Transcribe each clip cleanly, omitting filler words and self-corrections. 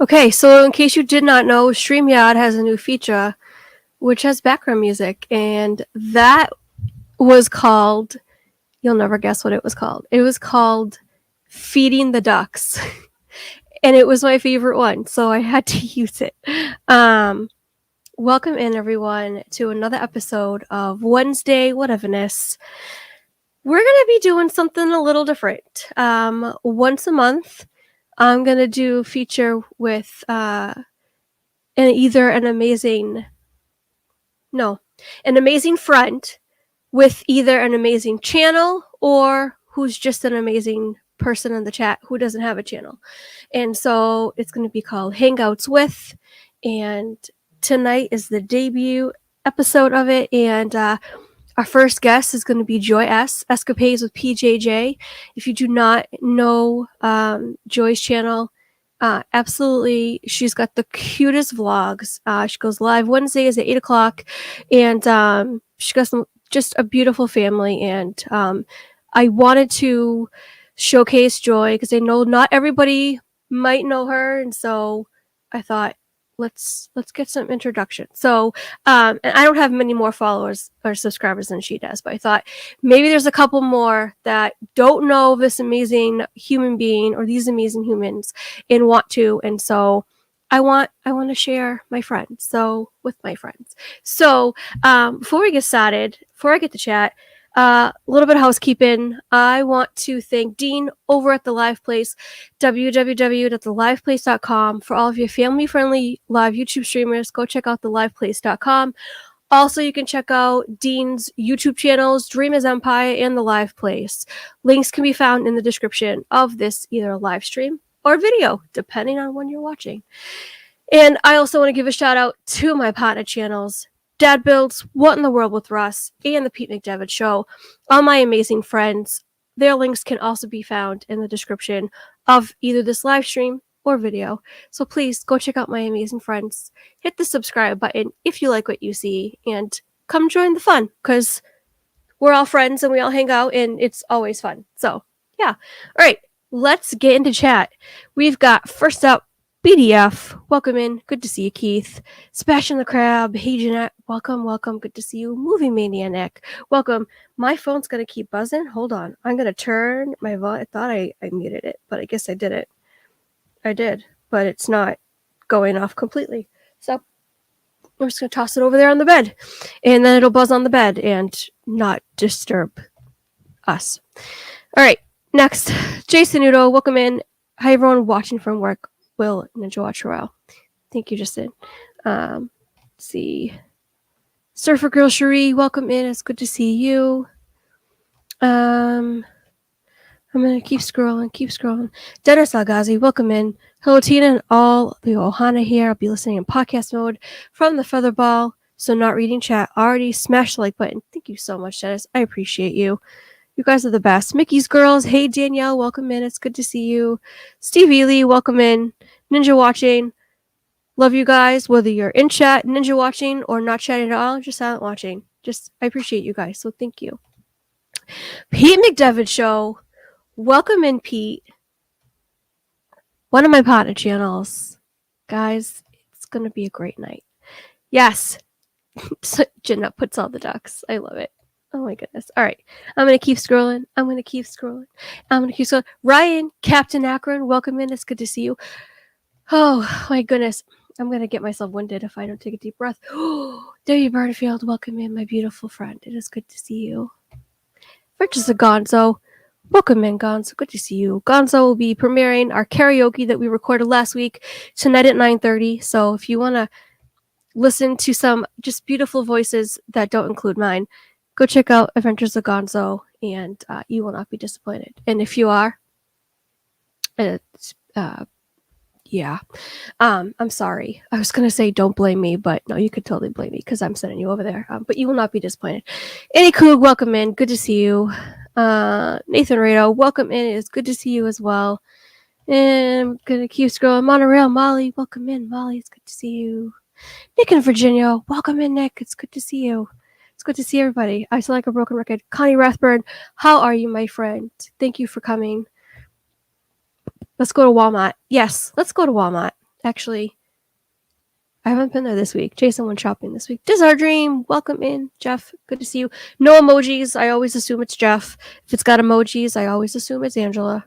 Okay, so in case you did not know, StreamYard has a new feature which has background music, and that was called, you'll never guess what it was called. It was called Feeding the Ducks, and it was my favorite one, so I had to use it. Welcome in, everyone, to another episode of Wednesday Whateverness. We're going to be doing something a little different. Once a month, I'm going to do a feature with an amazing friend with either an amazing channel or who's just an amazing person in the chat who doesn't have a channel. And so it's going to be called Hangouts with, and tonight is the debut episode of it, and our first guest is going to be Joy S. Escapades with PJJ. If you do not know Joy's channel, absolutely, she's got the cutest vlogs. She goes live Wednesdays at 8 o'clock, and she got just a beautiful family. And I wanted to showcase Joy because I know not everybody might know her, and so I thought, let's get some introduction. So, and I don't have many more followers or subscribers than she does, but I thought maybe there's a couple more that don't know this amazing human being or these amazing humans and want to. And so I want to share my friends. So with my friends. So, before we get started, before I get to chat, a little bit of housekeeping. I want to thank Dean over at The Live Place, www.theliveplace.com. For all of your family-friendly live YouTube streamers, go check out theliveplace.com. Also, you can check out Dean's YouTube channels, Dream is Empire and The Live Place. Links can be found in the description of this either live stream or video, depending on when you're watching. And I also want to give a shout out to my partner channels, Dad Builds, What in the World with Russ, and The Pete McDevitt Show. All my amazing friends. Their links can also be found in the description of either this live stream or video. So please go check out my amazing friends. Hit the subscribe button if you like what you see, and come join the fun, because we're all friends and we all hang out and it's always fun. So yeah. All right, let's get into chat. We've got first up BDF, welcome in. Good to see you, Keith. Sebastian the Crab, hey Jeanette, welcome. Good to see you. Movie Maniac, welcome. My phone's gonna keep buzzing. Hold on, I'm gonna turn my volume. I thought I muted it, but I guess I didn't. I did, but it's not going off completely. So I'm just gonna toss it over there on the bed, and then it'll buzz on the bed and not disturb us. All right, next, Jason Udo, welcome in. Hi everyone watching from work. Will Ninja Watch Row. Thank you, Justin. Let's see. Surfer Girl Cherie, welcome in. It's good to see you. I'm going to keep scrolling. Dennis Algazi, welcome in. Hello, Tina, and all the Ohana here. I'll be listening in podcast mode from the Featherball, so not reading chat. Already smashed the like button. Thank you so much, Dennis. I appreciate you. You guys are the best. Mickey's Girls, hey, Danielle, welcome in. It's good to see you. Steve Ely, welcome in. Ninja watching. Love you guys, whether you're in chat, ninja watching, or not chatting at all, just silent watching. I appreciate you guys, so thank you. Pete McDevitt Show. Welcome in, Pete. One of my partner channels. Guys, it's going to be a great night. Yes. Jenna puts all the ducks. I love it. Oh my goodness. All right. I'm going to keep scrolling. Ryan, Captain Akron, welcome in. It's good to see you. Oh my goodness. I'm going to get myself winded if I don't take a deep breath. Oh, Debbie Burnfield, welcome in, my beautiful friend. It is good to see you. Rich is a gonzo. Welcome in, Gonzo. Good to see you. Gonzo will be premiering our karaoke that we recorded last week tonight at 9:30. So if you want to listen to some just beautiful voices that don't include mine, go check out Adventures of Gonzo, and you will not be disappointed. And if you are, yeah, I'm sorry. I was gonna say don't blame me, but no, you could totally blame me because I'm sending you over there. But you will not be disappointed. Annie Coog, welcome in. Good to see you. Nathan Rado, welcome in. It's good to see you as well. And I'm gonna keep scrolling. Monorail Molly, welcome in. Molly, it's good to see you. Nick in Virginia, welcome in, Nick. It's good to see you. It's good to see everybody. I sound like a broken record. Connie Rathburn, how are you, my friend? Thank you for coming. Let's go to Walmart. Yes, let's go to Walmart. Actually, I haven't been there this week. Jason went shopping this week. This is our dream. Welcome in, Jeff. Good to see you. No emojis. I always assume it's Jeff. If it's got emojis, I always assume it's Angela.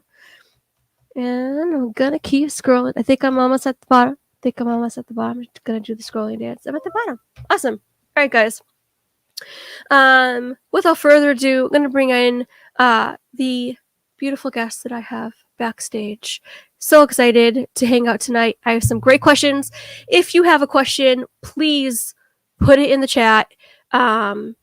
And I'm gonna keep scrolling. I think I'm almost at the bottom. I'm just gonna do the scrolling dance. I'm at the bottom. Awesome. All right, guys. Without further ado, I'm gonna bring in the beautiful guests that I have backstage. So excited to hang out tonight. I have some great questions. If you have a question, please put it in the chat and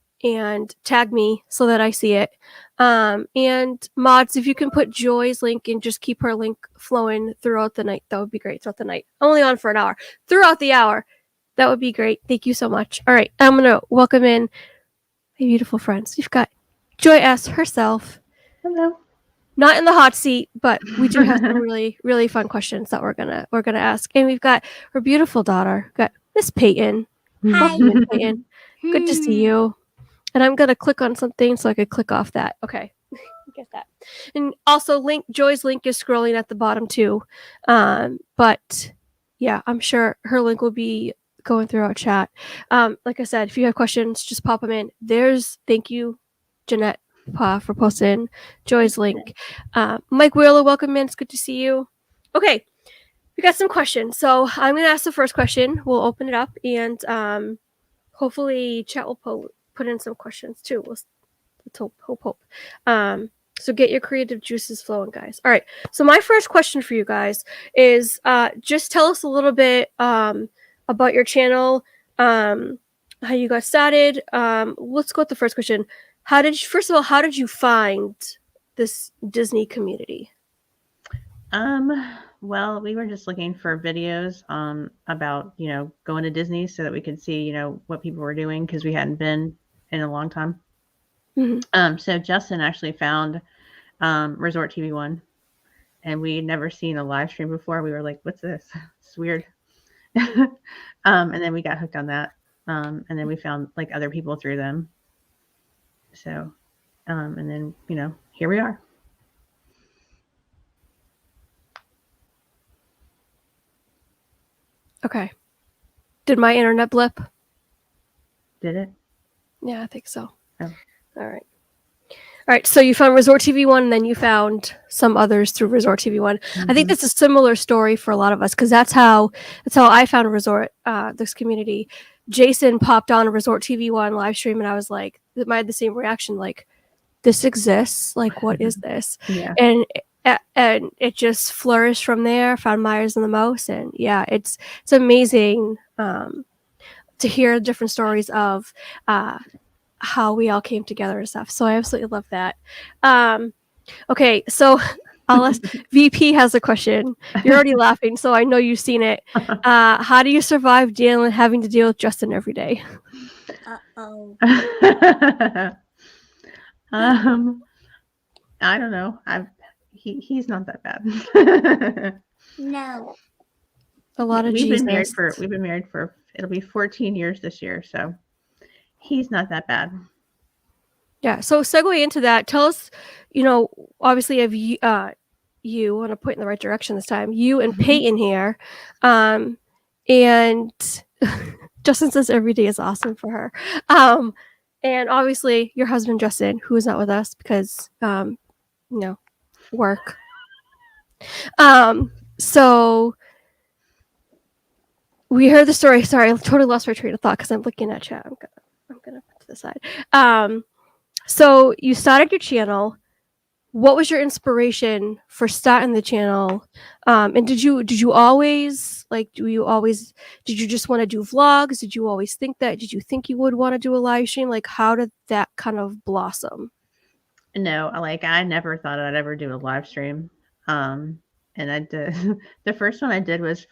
tag me so that I see it. And mods, if you can put Joy's link and just keep her link flowing throughout the night, that would be great. Throughout the night, only on for an hour. Throughout the hour, that would be great. Thank you so much. All right, I'm gonna welcome in my beautiful friends. We've got Joy S herself. Hello. Not in the hot seat, but we do have some really, really fun questions that we're gonna ask. And we've got her beautiful daughter. We've got Miss Peyton. Hi. Welcome in, Peyton. Good to see you. And I'm gonna click on something so I could click off that. Okay. Get that. And also Joy's link is scrolling at the bottom too. But yeah, I'm sure her link will be going through our chat. Like I said, if you have questions, just pop them in. Thank you, Jeanette, for posting Joy's link. Mike Wheeler, welcome in. It's good to see you. Okay, we got some questions. So I'm going to ask the first question. We'll open it up, and hopefully chat will put in some questions too. Let's hope. So get your creative juices flowing, guys. All right. So my first question for you guys is just tell us a little bit about your channel, how you got started. Let's go with the first question. How did you find this Disney community? Well, we were just looking for videos about, going to Disney so that we could see, what people were doing because we hadn't been in a long time. Mm-hmm. So Justin actually found Resort TV 1, and we had never seen a live stream before. We were like, what's this? It's weird. And then we got hooked on that. And then we found like other people through them. So, and then, here we are. Okay. Did my internet blip? Did it? Yeah, I think so. Oh. All right. So you found Resort TV 1, and then you found some others through Resort TV 1. Mm-hmm. I think that's a similar story for a lot of us because that's how I found Resort, this community. Jason popped on Resort TV 1 live stream, and I was like, I had the same reaction, like, this exists. Like, what is this? Yeah. And it just flourished from there. Found Myers and the Mouse, and yeah, it's amazing to hear different stories of how we all came together and stuff. So I absolutely love that. Okay, so I'll ask. VP has a question. You're already laughing, so I know you've seen it. How do you survive having to deal with Justin every day? Uh-oh. I don't know. He's not that bad. No. A lot of we've been married for it'll be 14 years this year, so he's not that bad. Yeah. So segue into that, tell us, obviously if you want to point in the right direction this time, you and Peyton here, and Justin says every day is awesome for her. And obviously your husband, Justin, who is not with us because, work. So we heard the story. Sorry, I totally lost my train of thought because I'm looking at chat. I'm gonna put to the side. So you started your channel. what was your inspiration for starting the channel? And did you always like? Did you just want to do vlogs? Did you always think that? Did you think you would want to do a live stream? Like, how did that kind of blossom? No, like I never thought I'd ever do a live stream. And I did the first one I did was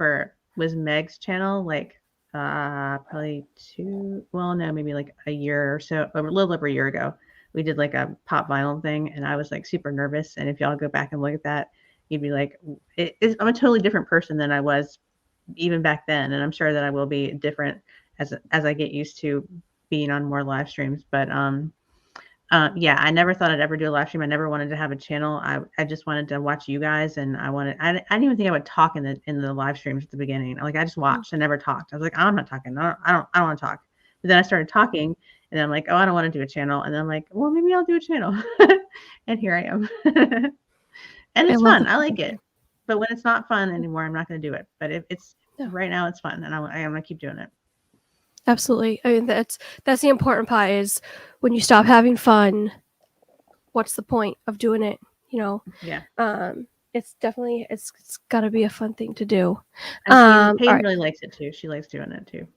Meg's channel, like probably maybe like a year or so, a little over a year ago. We did like a pop vinyl thing, and I was like super nervous. And if y'all go back and look at that, you'd be like, I'm a totally different person than I was even back then, and I'm sure that I will be different as I get used to being on more live streams. But yeah, I never thought I'd ever do a live stream. I never wanted to have a channel. I just wanted to watch you guys, and I didn't even think I would talk in the live streams at the beginning. Like I just watched. I never talked. I was like, I'm not talking. I don't want to talk. But then I started talking, and I'm like, oh, I don't want to do a channel. And then I'm like, well, maybe I'll do a channel. And here I am. And it's fun. I like it. But when it's not fun anymore, I'm not going to do it. But if it's right now, it's fun, and I'm going to keep doing it. Absolutely. I mean, that's the important part is when you stop having fun, what's the point of doing it? You know? Yeah. It's definitely, it's got to be a fun thing to do. And Peyton really likes it too. She likes doing it too.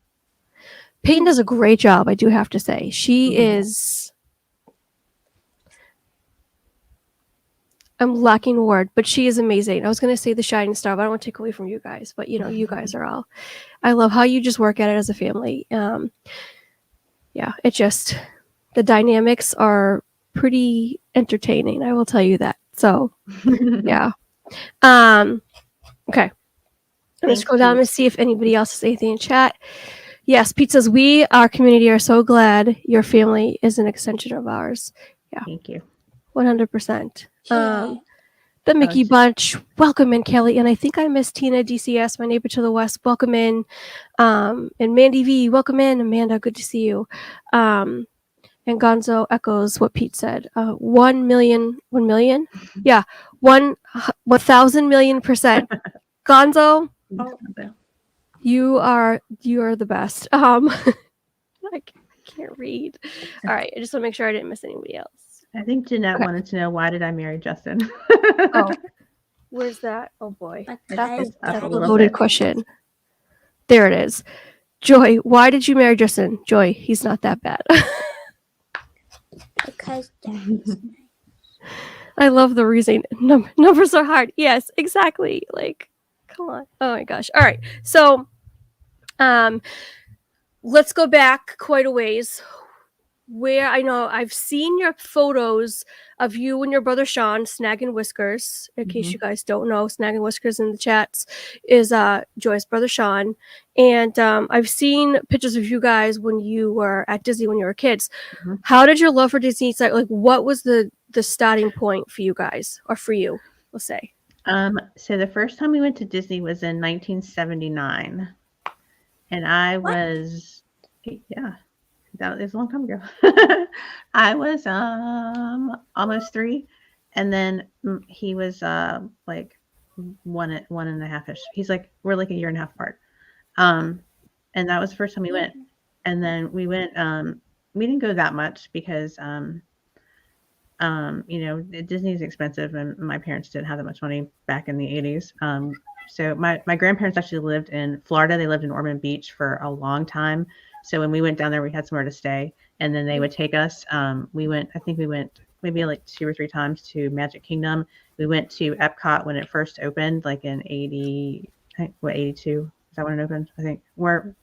Peyton does a great job, I do have to say. She is, I'm lacking a word, but she is amazing. I was going to say the shining star, but I don't want to take away from you guys. But, you know, you guys are all, I love how you just work at it as a family. Yeah, it just, the dynamics are pretty entertaining. I will tell you that. So, yeah. Okay. Let's go down and see if anybody else has anything in chat. Yes, Pete says, we, our community, are so glad your family is an extension of ours. Yeah. Thank you. 100%. Yeah. The Mickey Bunch, welcome in, Kelly. And I think I missed Tina DCS, my neighbor to the west. Welcome in. And Mandy V, welcome in. Amanda, good to see you. And Gonzo echoes what Pete said. 1 million? Yeah, 1,000 million %. Gonzo, you are the best. I can't read. All right, I just want to make sure I didn't miss anybody else. I think Jeanette wanted to know, why did I marry Justin? Oh, where's that? Oh boy, that's a little loaded question. There it is. Joy, why did you marry Justin? Joy, he's not that bad. Because Daddy's nice. I love the reason. Numbers are hard. Yes, exactly. Like, come on. Oh my gosh. All right. So, let's go back quite a ways. Where I know I've seen your photos of you and your brother Sean, Snag and Whiskers. In case you guys don't know, Snag and Whiskers in the chats is Joy's brother Sean. And I've seen pictures of you guys when you were at Disney when you were kids. How did your love for Disney start? Like, what was the starting point for you guys, or for you, let's say? So the first time we went to Disney was in 1979, and I was, that was a long time ago. I was almost 3, and then he was like one and a half-ish. He's like, we're like a year and a half apart. And that was the first time we went. And then we went, we didn't go that much because you know, Disney is expensive, and my parents didn't have that much money back in the 80s. So my grandparents actually lived in Florida. They lived in Ormond Beach for a long time. So when we went down there, we had somewhere to stay, and then they would take us. I think we went maybe like 2 or 3 times to Magic Kingdom. We went to Epcot when it first opened, like in 82? Is that when it opened? I think, when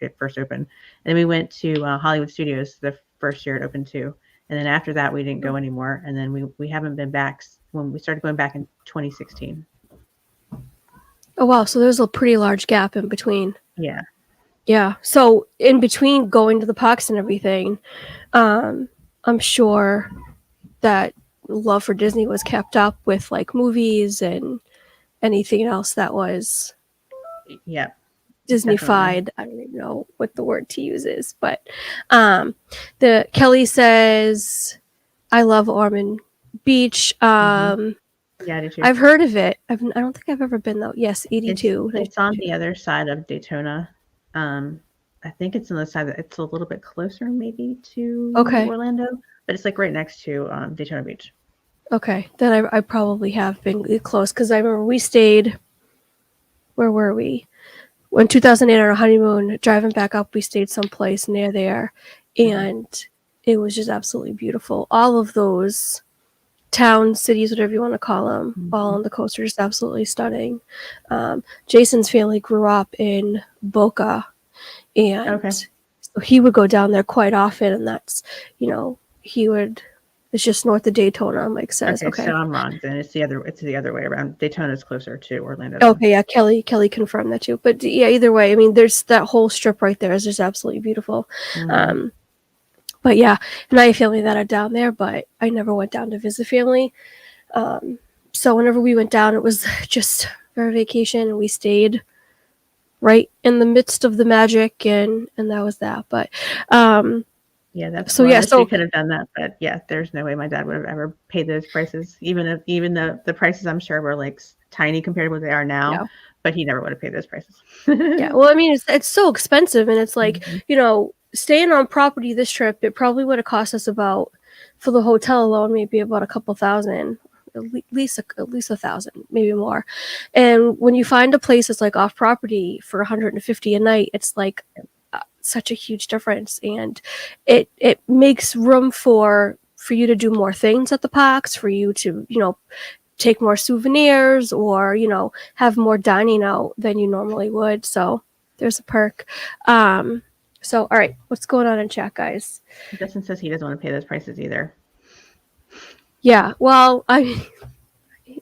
it first opened. And then we went to Hollywood Studios the first year it opened too. And then after that, we didn't go anymore. And then we haven't been back when we started going back in 2016. Oh, wow. So there's a pretty large gap in between. Yeah. Yeah. So in between going to the parks and everything, I'm sure that love for Disney was kept up with like movies and anything else that was Disney-fied. I don't even know what the word to use is, but the Kelly says, I love Ormond Beach. Yeah, I do too. I've heard of it. I don't think I've ever been though. Yes, 82. It's on the other side of Daytona. I think it's on the side that it's a little bit closer maybe to Orlando, but it's like right next to Daytona Beach. Okay, then I probably have been close because I remember we stayed. Where were we? When 2008 on our honeymoon, driving back up, we stayed someplace near there, and it was just absolutely beautiful. All of those towns, cities, whatever you want to call them, all on the coast are just absolutely stunning. Jason's family grew up in Boca, and so he would go down there quite often, and that's, he would. It's just north of Daytona, Mike says. Okay. So I'm wrong. Then it's the other way around. Daytona's closer to Orlando. Okay, yeah, Kelly confirmed that too. But yeah, either way, I mean, there's that whole strip right there is just absolutely beautiful. But yeah, and I have family that are down there, but I never went down to visit family. So whenever we went down, it was just for a vacation, and we stayed right in the midst of the magic, and that was that. But yeah, that's so we so could have done that, but yeah, there's no way my dad would have ever paid those prices. Even the prices, I'm sure, were like tiny compared to what they are now. Yeah. But he never would have paid those prices. Yeah, well, I mean, it's so expensive, and it's like, staying on property this trip, it probably would have cost us about, for the hotel alone, maybe about a couple thousand, at least $1,000, maybe more. And when you find a place that's like off property for $150 a night, it's like such a huge difference, and it makes room for you to do more things at the parks, for you to take more souvenirs, or have more dining out than you normally would. So there's a perk. So all right, what's going on in chat, guys? Justin says he doesn't want to pay those prices either. Yeah, well, I mean,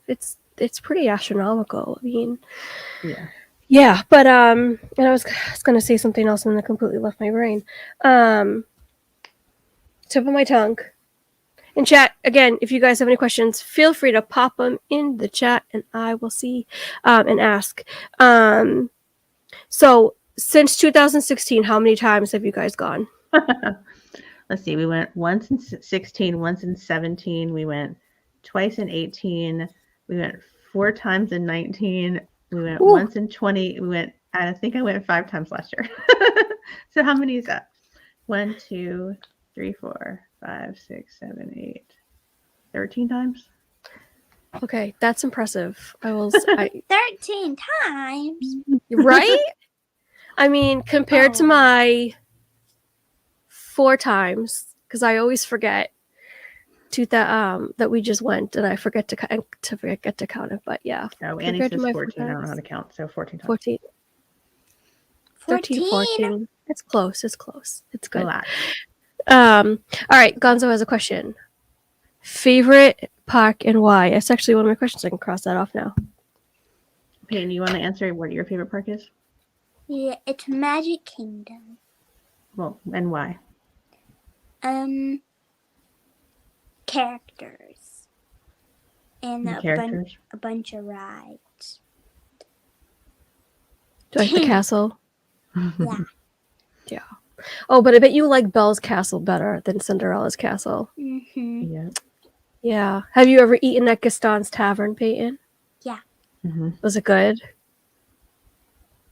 it's pretty astronomical. I mean, yeah, but and I was gonna say something else and then it completely left my brain. Tip of my tongue. In chat, again, if you guys have any questions, feel free to pop them in the chat and I will see and ask. So since 2016, how many times have you guys gone? Let's see. We went once in 16, once in 17. We went twice in 18. We went 4 times in 19. We went once in 20. I think I went 5 times last year. So how many is that? 1, 2, 3, 4, 5, 6, 7, 8, 13 times. Okay, that's impressive. 13 times. Right? I mean, compared to my 4 times, because I always forget that we just went, and I forget to count it. But yeah. Oh, Annie says 14. I don't know how to count, so 14 times. 14. 13, 14. It's close. It's good. A lot. All right, Gonzo has a question. Favorite park and why? That's actually one of my questions. I can cross that off now. Peyton, you want to answer what your favorite park is? Yeah, it's Magic Kingdom. Well, and why? Characters. And characters? A bunch of rides. Do you like the castle? Yeah. Yeah. Oh, but I bet you like Belle's Castle better than Cinderella's Castle. Mm-hmm. Yeah. Yeah. Have you ever eaten at Gaston's Tavern, Peyton? Yeah. Mm-hmm. Was it good?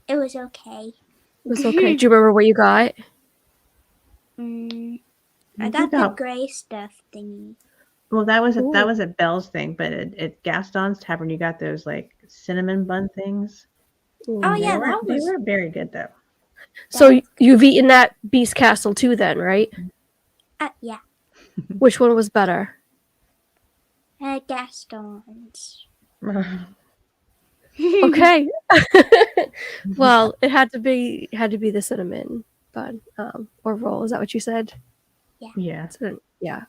It was okay. It was okay. Do you remember what you got? I got the gray stuff thingy. Well, that was a Belle's thing, but at Gaston's Tavern, you got those like cinnamon bun things. Oh yeah, they were very good though. So you've eaten at Beast Castle too, then, right? Yeah. Which one was better? Gaston's. Okay. Well, it had to be the cinnamon bun or roll. Is that what you said? Yeah. Yeah. So, yeah.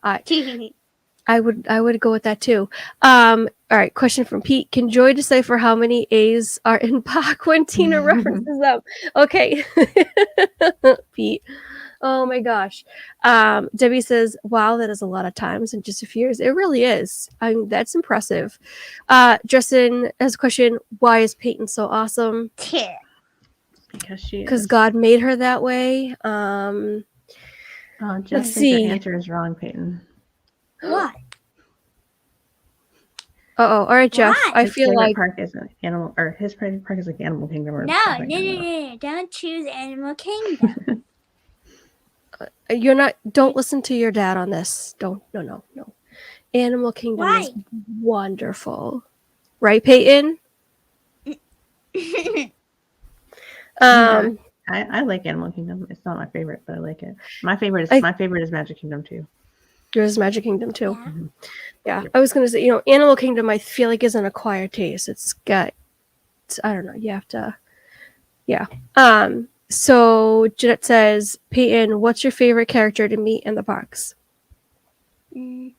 I would go with that too. All right. Question from Pete. Can Joy decipher how many A's are in Pac when Tina references them? Okay. Pete. Oh my gosh. Debbie says, wow, that is a lot of times in just a few years. It really is. I mean, that's impressive. Justin has a question. Why is Peyton so awesome? Because God made her that way. Let's see. Your answer is wrong, Peyton. What? All right, Jeff. What? I feel like park is an animal, or his favorite park is like Animal Kingdom. Or no. Don't choose Animal Kingdom. Don't listen to your dad on this. No. Animal Kingdom Why? is wonderful. Right, Peyton? Yeah, I like Animal Kingdom. It's not my favorite, but I like it. My favorite is Magic Kingdom too. There's Magic Kingdom too. Yeah. Yeah, I was gonna say, Animal Kingdom I feel like is an acquired taste. It's got, I don't know, you have to, yeah. So Jeanette says, Peyton, what's your favorite character to meet in the parks? Mm.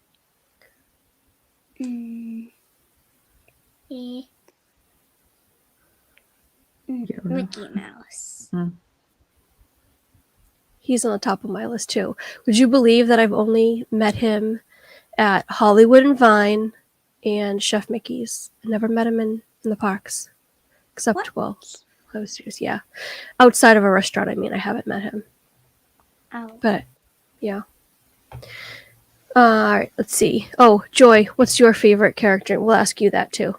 Mm. Eh. Mickey Mouse. He's on the top of my list too. Would you believe that I've only met him at Hollywood and Vine and Chef Mickey's? I never met him in the parks. Except, What? well, I was serious, yeah. Outside of a restaurant, I mean, I haven't met him. Oh. But, yeah. All right, let's see. Oh, Joy, what's your favorite character? We'll ask you that too.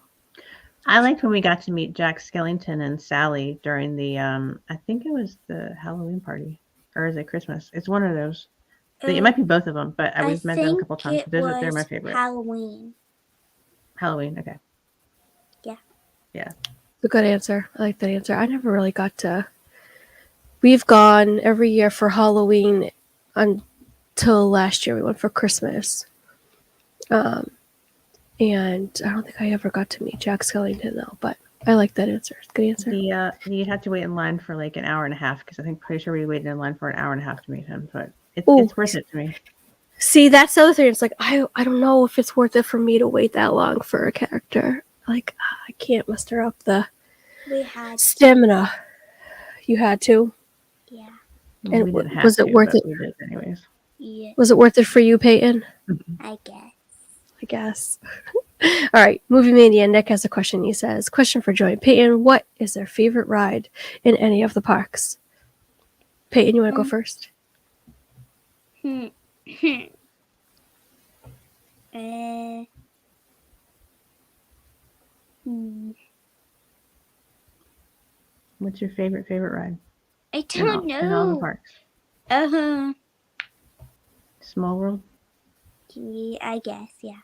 I liked when we got to meet Jack Skellington and Sally during the I think it was the Halloween party, or is it Christmas? It's one of those. It might be both of them, but we've met them a couple times. They're my favorite. Halloween. Halloween, okay. Yeah. Yeah. A good answer. I like that answer. I never really got to. We've gone every year for Halloween until last year. We went for Christmas. And I don't think I ever got to meet Jack Skellington though, but I like that answer. It's a good answer. You'd have to wait in line for like an hour and a half because I think pretty sure we waited in line for an hour and a half to meet him, but it's worth it to me. See, that's the other thing. It's like I don't know if it's worth it for me to wait that long for a character. Like I can't muster up the stamina. You had to. Yeah. And we didn't have was it to, worth it? We did anyways. Yeah. Was it worth it for you, Peyton? I guess. All right, Movie Mania. Nick has a question. He says, question for Joy. Peyton, what is their favorite ride in any of the parks? Peyton, you want to go first? What's your favorite ride? I don't know. In all the parks. Small World? Yeah, I guess, yeah.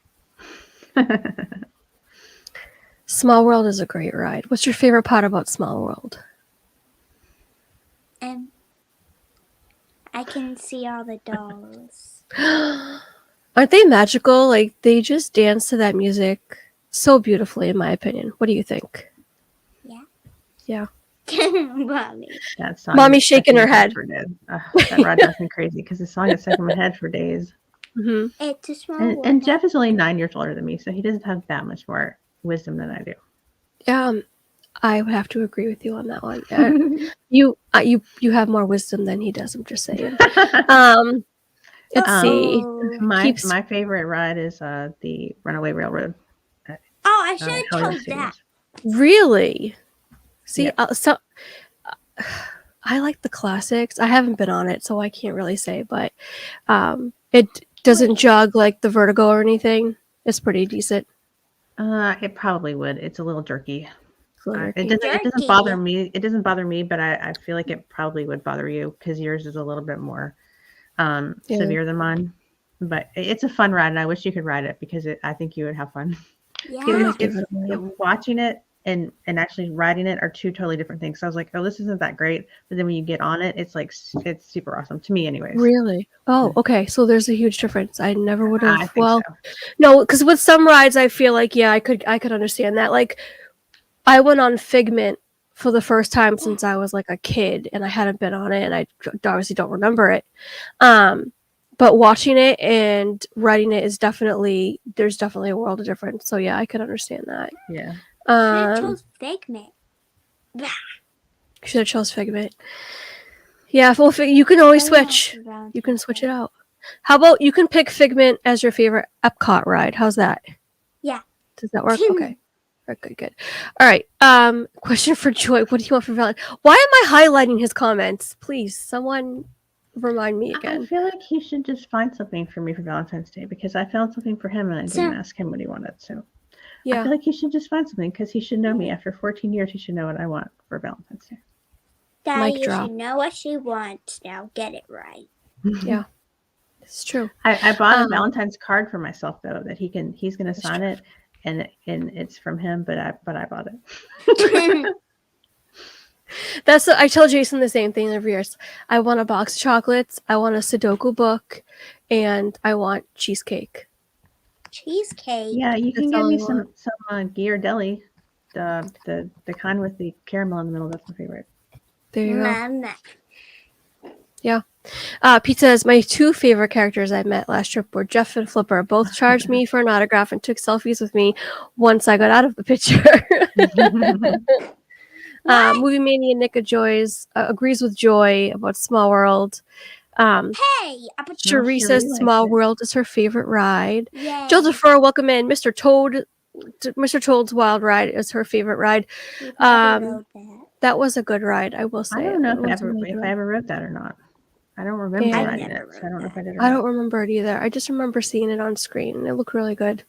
Small World is a great ride. What's your favorite part about Small World? I can see all the dolls. Aren't they magical? Like, they just dance to that music so beautifully, in my opinion. What do you think? Yeah. Yeah. Mommy. That song Mommy's shaking her head. That ride drives me crazy because the song is stuck in my head for days. Mm-hmm. It's a small world. And Jeff is only 9 years older than me, so he doesn't have that much more wisdom than I do. I would have to agree with you on that one. You have more wisdom than he does. I'm just saying. Let's see. My favorite ride is the Runaway Railroad. I should have chose that. Really? See, yep. I like the classics. I haven't been on it, so I can't really say. But it doesn't jog like the Vertigo or anything. It's pretty decent. It probably would. It's a little jerky. It doesn't bother me. It doesn't bother me, but I feel like it probably would bother you because yours is a little bit more severe than mine. But it's a fun ride, and I wish you could ride it because I think you would have fun. Yeah. Watching it and actually riding it are two totally different things. So I was like, oh, this isn't that great. But then when you get on it, it's like it's super awesome to me, anyways. Really? Oh, okay. So there's a huge difference. I never would have. So. No, because with some rides, I feel like I could understand that. Like, I went on Figment for the first time since I was like a kid, and I hadn't been on it, and I obviously don't remember it. But watching it and riding it is there's definitely a world of difference. So yeah, I could understand that. Yeah. I chose Figment. Should have chose Figment. Yeah, well, you can always switch. You can switch it out. How about you can pick Figment as your favorite Epcot ride? How's that? Yeah. Does that work? Okay. Good. All right. Question for Joy. What do you want for Valentine? Why am I highlighting his comments? Please, someone remind me again. I feel like he should just find something for me for Valentine's Day because I found something for him and I didn't ask him what he wanted. So I feel like he should just find something because he should know me. After 14 years, he should know what I want for Valentine's Day. Daddy, you should know what she wants. Now get it right. Yeah. It's true. I bought a Valentine's card for myself though that he's gonna sign it, and it's from him, but I bought it. I tell Jason the same thing every year. I want a box of chocolates, I want a Sudoku book, and I want cheesecake. Cheesecake. Yeah, you can That's get all me I some Ghirardelli, the kind with the caramel in the middle. That's my favorite. There you go. Mama. Pete says, my two favorite characters I met last trip were Jeff and Flipper. Both charged me for an autograph and took selfies with me once I got out of the picture. Movie Mania Nika Joy's agrees with Joy about Small World. Hey, Cherie says really Small likes it. World is her favorite ride. Yay. Joseph Furr, welcome in. Mr. Toad's Wild Ride is her favorite ride. We probably rode that. That was a good ride, I will say. I don't know It was if really I ever wrote that or not. I don't remember Yeah. riding never it, so I don't know if I did or I not. don't remember it either. I just remember seeing it on screen and it looked really good.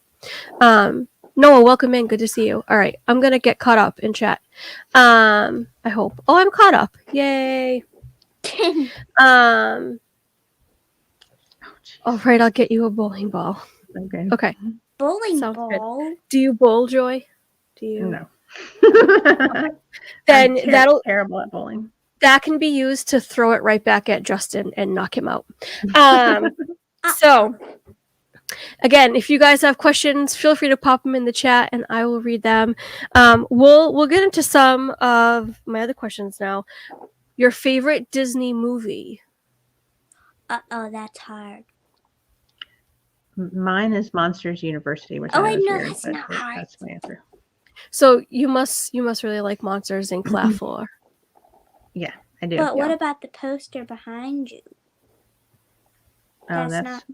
Noah, welcome in. Good to see you. All right, I'm gonna get caught up in chat. I hope. Oh, I'm caught up. Yay. All right, I'll get you a bowling ball. Okay. Okay. Bowling Sounds good. ball. Do you bowl, Joy? Do you? No. Then I'm terrible at bowling. that can be used to throw it right back at Justin and knock him out. So, again, if you guys have questions, feel free to pop them in the chat, and I will read them. We'll get into some of my other questions now. Your favorite Disney movie? Uh-oh, that's hard. Mine is Monsters University, which Oh, I know wait, is no, weird, that's but not hard. that's my answer. So you must really like Monsters Inc. Laugh Floor. Yeah, I do. But what about the poster behind you? Oh, That's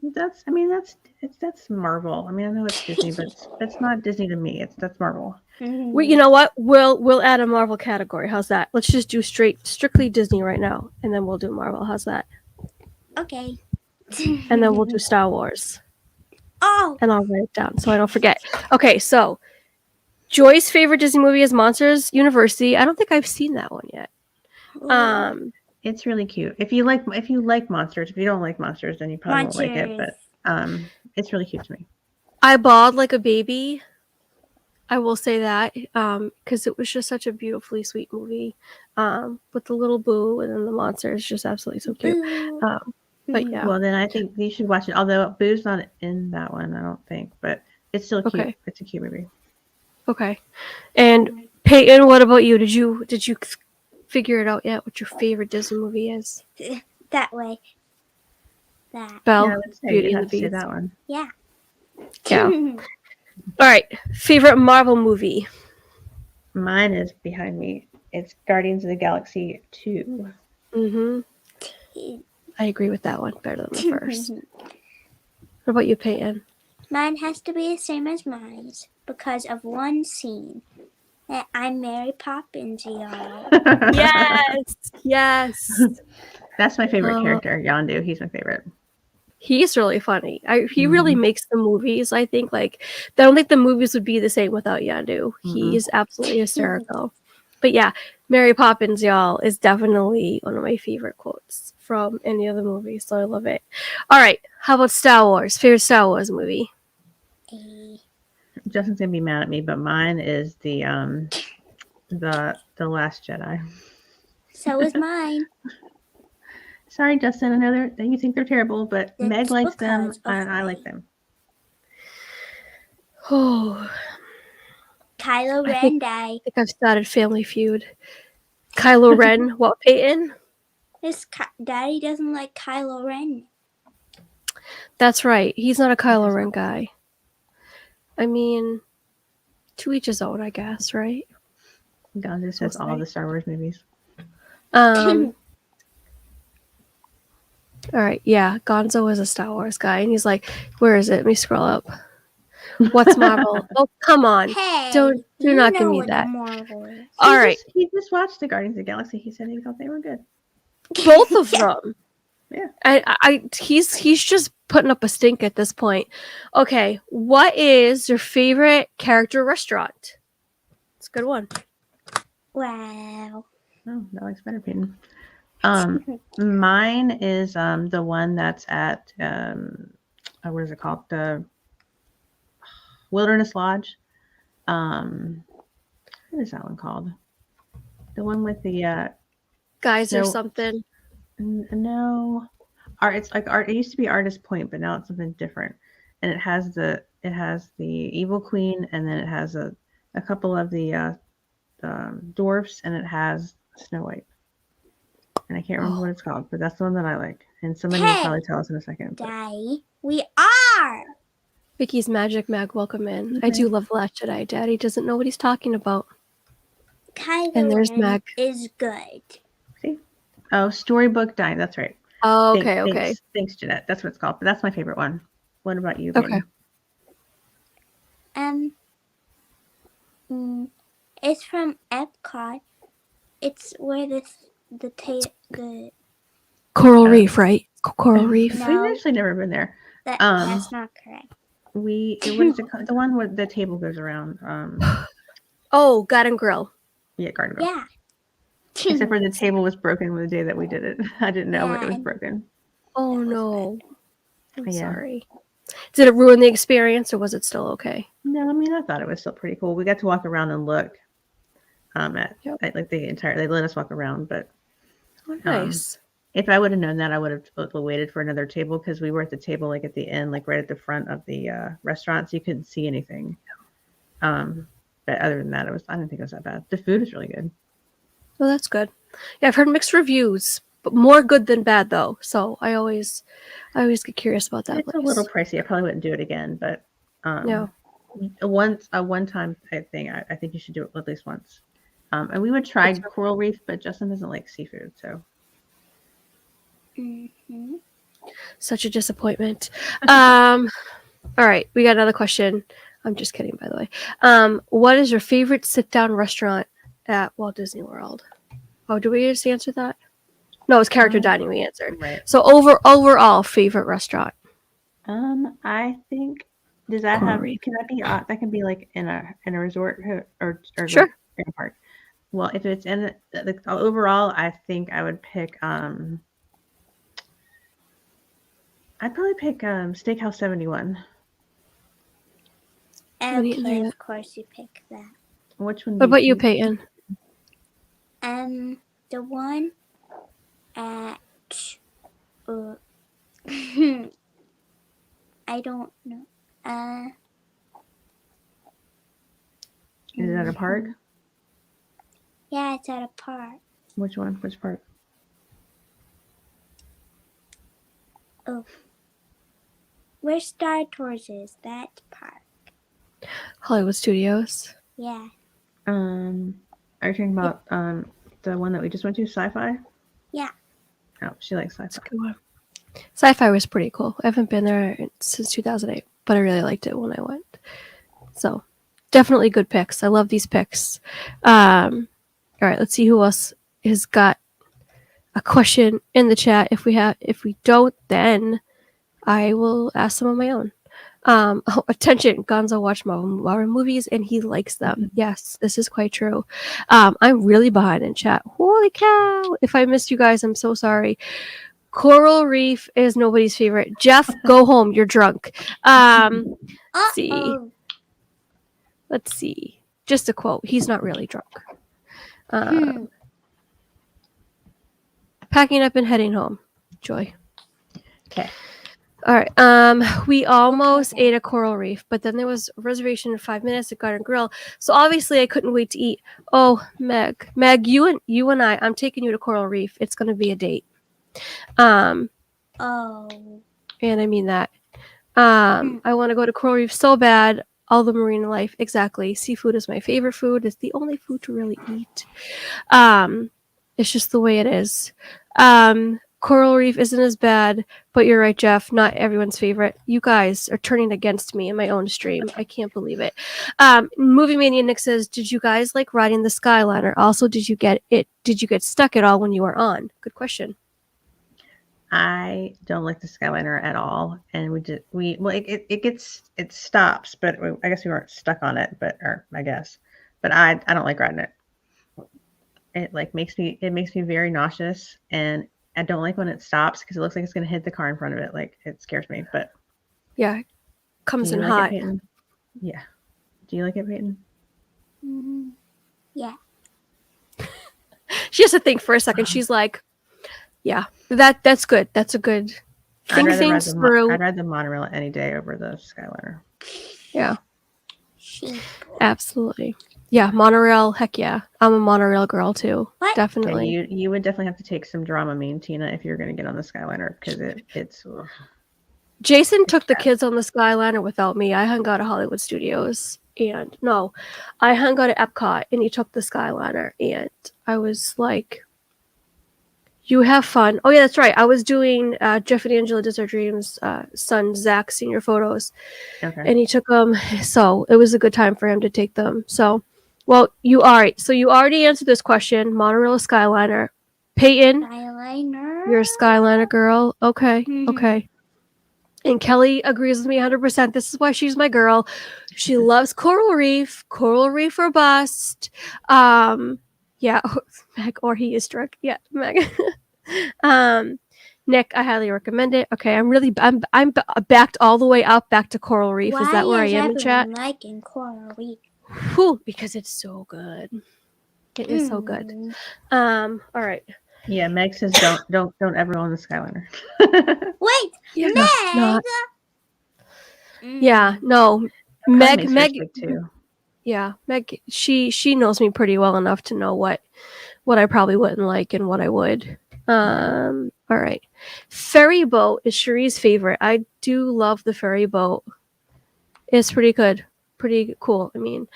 that's Marvel. I mean, I know it's Disney, but it's not Disney to me. That's Marvel. Well, you know what? We'll add a Marvel category. How's that? Let's just do strictly Disney right now, and then we'll do Marvel. How's that? Okay. And then we'll do Star Wars, Oh, and I'll write it down so I don't forget. Okay, so Joy's favorite Disney movie is Monsters University. I don't think I've seen that one yet. It's really cute. If you like monsters, if you don't like monsters, then you probably won't like it. But it's really cute to me. I bawled like a baby. I will say that because it was just such a beautifully sweet movie with the little Boo and then the monster is just absolutely so cute. But yeah. Well, then I think you should watch it. Although Boo's not in that one, I don't think, but it's still cute. Okay. It's a cute movie. Okay. And Peyton, what about you? Did you figure it out yet? What your favorite Disney movie is? that way. That. Belle, Yeah, I would say Beauty you and have the to say Beast. that one. Yeah. Yeah. All right. Favorite Marvel movie? Mine is behind me. It's Guardians of the Galaxy 2. Mm-hmm. I agree with that one better than the first. What about you, Peyton? Mine has to be the same as mine because of one scene. That I'm Mary Poppins, y'all. Yes. That's my favorite character, Yondu. He's my favorite. He's really funny. He really makes the movies. I think I don't think the movies would be the same without Yondu. He is absolutely hysterical. But yeah, Mary Poppins, y'all, is definitely one of my favorite quotes from any of the movies. So I love it. All right, how about Star Wars? Favorite Star Wars movie? Justin's gonna be mad at me, but mine is the Last Jedi. So is mine. Sorry, Justin. I know you think they're terrible, but It's Meg likes them because of and I me. like them. Oh, Kylo I Ren think- died. I think I've started Family Feud. Kylo Ren, what, Peyton? Daddy doesn't like Kylo Ren. That's right. He's not a Kylo Ren guy. I mean, to each his own, I guess, right? Gonzo says all the Star Wars movies. All right, yeah, Gonzo is a Star Wars guy, and he's like, "Where is it? Let me scroll up. What's Marvel? Oh, come on! Hey, Do not give me what that. the Marvel is. All right, He just watched the Guardians of the Galaxy. He said he thought they were good. both of them. Yeah. He's just putting up a stink at this point. Okay, what is your favorite character restaurant? It's a good one. Wow. Oh, that looks better, Peyton. Mine is the one that's at what is it called? The Wilderness Lodge. What is that one called? The one with the Guys or snow. something. No, it's like art. It used to be Artist Point, but now it's something different. And it has the Evil Queen, and then it has a couple of the dwarfs, and it has Snow White. And I can't remember what it's called, but that's the one that I like. And somebody will probably tell us in a second. But... Daddy, we are. Vicky's Magic Mag, welcome in. I do love The Last Jedi. Daddy doesn't know what he's talking about. Kylo And there's Ren Mag. is good. See? Oh, Storybook Dine. That's right. Oh, okay. Thanks, Jeanette. That's what it's called. But that's my favorite one. What about you? Okay. It's from Epcot. It's where the Coral Reef, right? Coral Reef. No. We've actually never been there. That's not correct. What is it called? The one where the table goes around. Oh, Garden Grill. Yeah, Garden Grill. Yeah. Except for the table was broken the day that we did it. I didn't know it was broken. Oh no. I'm Yeah. sorry. Did it ruin the experience, or was it still okay? No, I mean, I thought it was still pretty cool. We got to walk around and look at like the entire. They let us walk around, but nice. If I would have known that, I would have waited for another table, because we were at the table like at the end, like right at the front of the restaurant, so you couldn't see anything. But other than that, I didn't think it was that bad. The food is really good. Well, that's good. Yeah, I've heard mixed reviews, but more good than bad though. So I always get curious about that. It's a little pricey. I probably wouldn't do it again, but yeah, a one-time type thing. I think you should do it at least once. And we would try Coral Reef, but Justin doesn't like seafood, so. Such a disappointment. All right, we got another question. I'm just kidding, by the way. What is your favorite sit-down restaurant at Walt Disney World? Oh, did we just answer that? No, it's character dining we answered. Right. So overall favorite restaurant. I think can that be that can be like in a resort or sure, in a park. Well, if it's in overall, I think I would pick I'd probably pick Steakhouse 71. Okay, of course you pick that. Which one? What about you, Peyton? The one at I don't know. Is it at a park? Yeah, it's at a park. Which one? Which park? Oh, where Star Tours is, that park. Hollywood Studios. Yeah. Are you talking about the one that we just went to, Sci-Fi? Yeah. Oh, she likes Sci-Fi. That's a good one. Sci-Fi was pretty cool. I haven't been there since 2008, but I really liked it when I went. So definitely good picks. I love these picks. All right, let's see who else has got a question in the chat. If we don't, then I will ask some of my own. Attention, Gonzo watched Marvel movies and he likes them. Yes, this is quite true. I'm really behind in chat. Holy cow! If I missed you guys, I'm so sorry. Coral Reef is nobody's favorite. Jeff, go home. You're drunk. Let's see. Just a quote. He's not really drunk. Packing up and heading home. Joy. Okay. All right. We almost ate a Coral Reef, but then there was a reservation in 5 minutes at Garden Grill. So obviously I couldn't wait to eat. Oh, Meg, you and I'm taking you to Coral Reef. It's going to be a date. And I mean that. I want to go to Coral Reef so bad. All the marine life. Exactly. Seafood is my favorite food. It's the only food to really eat. It's just the way it is. Coral Reef isn't as bad, but you're right, Jeff. Not everyone's favorite. You guys are turning against me in my own stream. I can't believe it. Movie Mania Nick says, did you guys like riding the Skyliner? Also, did you get stuck at all when you were on? Good question. I don't like the Skyliner at all, and it stops, but I guess we weren't stuck on it, but I don't like riding it. it like makes me very nauseous, and I don't like when it stops because it looks like it's gonna hit the car in front of it. Like it scares me. But Yeah, do comes you in like it, hot. Peyton? Yeah. Do you like it, Peyton? Mhm. Yeah. She has to think for a second. She's like, yeah, that's good. That's a good. Think things through. I'd rather the monorail any day over the Skyliner. Yeah, Sheep. absolutely. Yeah, monorail. Heck yeah, I'm a monorail girl too. What? Yeah, Definitely. you would definitely have to take some Dramamine, Tina, if you're going to get on the Skyliner because it's ugh. Jason took the bad. kids on the Skyliner without me. I hung out at Hollywood Studios, and no, I hung out at Epcot, and he took the Skyliner, and I was like, "You have fun." Oh yeah, that's right. I was doing Jeff and Angela Desert Dreams' son Zach senior photos, Okay. and he took them. So it was a good time for him to take them. So, well, you all right? So you already answered this question: monorail or Skyliner? Peyton, Skyliner. you're a Skyliner girl. Okay, okay. And Kelly agrees with me 100%. This is why she's my girl. She loves Coral Reef or bust. Yeah, Meg, or he is drunk. Yeah, Meg. Nick, I highly recommend it. Okay, I'm backed all the way up back to Coral Reef. Why is that where I am in chat? liking Coral Reef? Whew, because it's so good. It is so good. All right. Yeah, Meg says don't ever go on the Skyliner. Wait, Yeah, Meg. not. Yeah, no. Meg Meg. too. Yeah, Meg. She knows me pretty well enough to know what I probably wouldn't like and what I would. All right. Ferry boat is Cherie's favorite. I do love the ferry boat. It's pretty good. Pretty cool. I mean,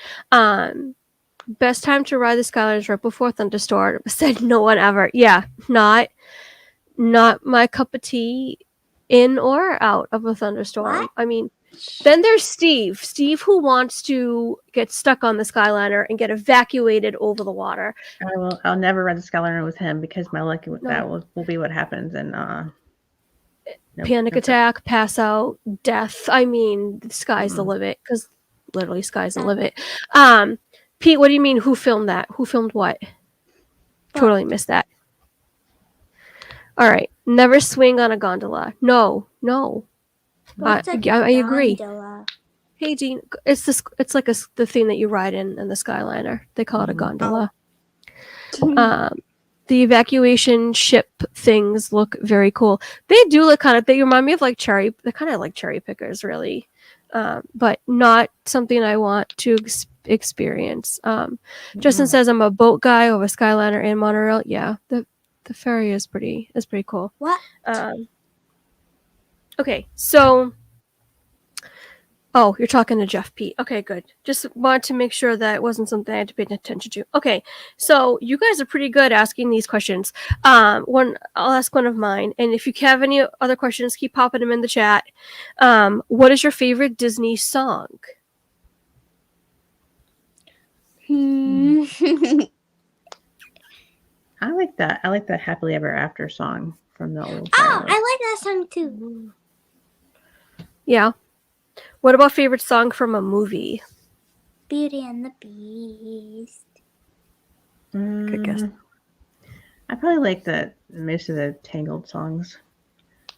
best time to ride the Skyline is right before thunderstorm. Said no one ever. Yeah, not my cup of tea in or out of a thunderstorm. What? I mean, then there's Steve. Steve who wants to get stuck on the Skyliner and get evacuated over the water. I'll never ride the Skyliner with him because my luck No. that will be what happens, and Panic attack, pass out, death. I mean, the sky's the limit, because literally sky's the limit. Pete, what do you mean? Who filmed that? Who filmed what? Totally missed that. All right, never swing on a gondola. No. What's a I agree. gondola? Hey, Dean, it's like the thing that you ride in the Skyliner. They call it a gondola. The evacuation ship things look very cool. They do look they remind me of like they're kind of like cherry pickers, really. But not something I want to experience. Justin says I'm a boat guy over Skyliner and monorail. Yeah, the ferry is pretty cool. What? Okay, so oh, you're talking to Jeff Pete. Okay, good. Just wanted to make sure that it wasn't something I had to pay attention to. Okay, so you guys are pretty good asking these questions. I'll ask one of mine, and if you have any other questions, keep popping them in the chat. What is your favorite Disney song? I like that. I like the Happily Ever After song from the old. Oh, I like that song too. Yeah. What about favorite song from a movie? Beauty and the Beast. Good guess. I probably like most of the Tangled songs.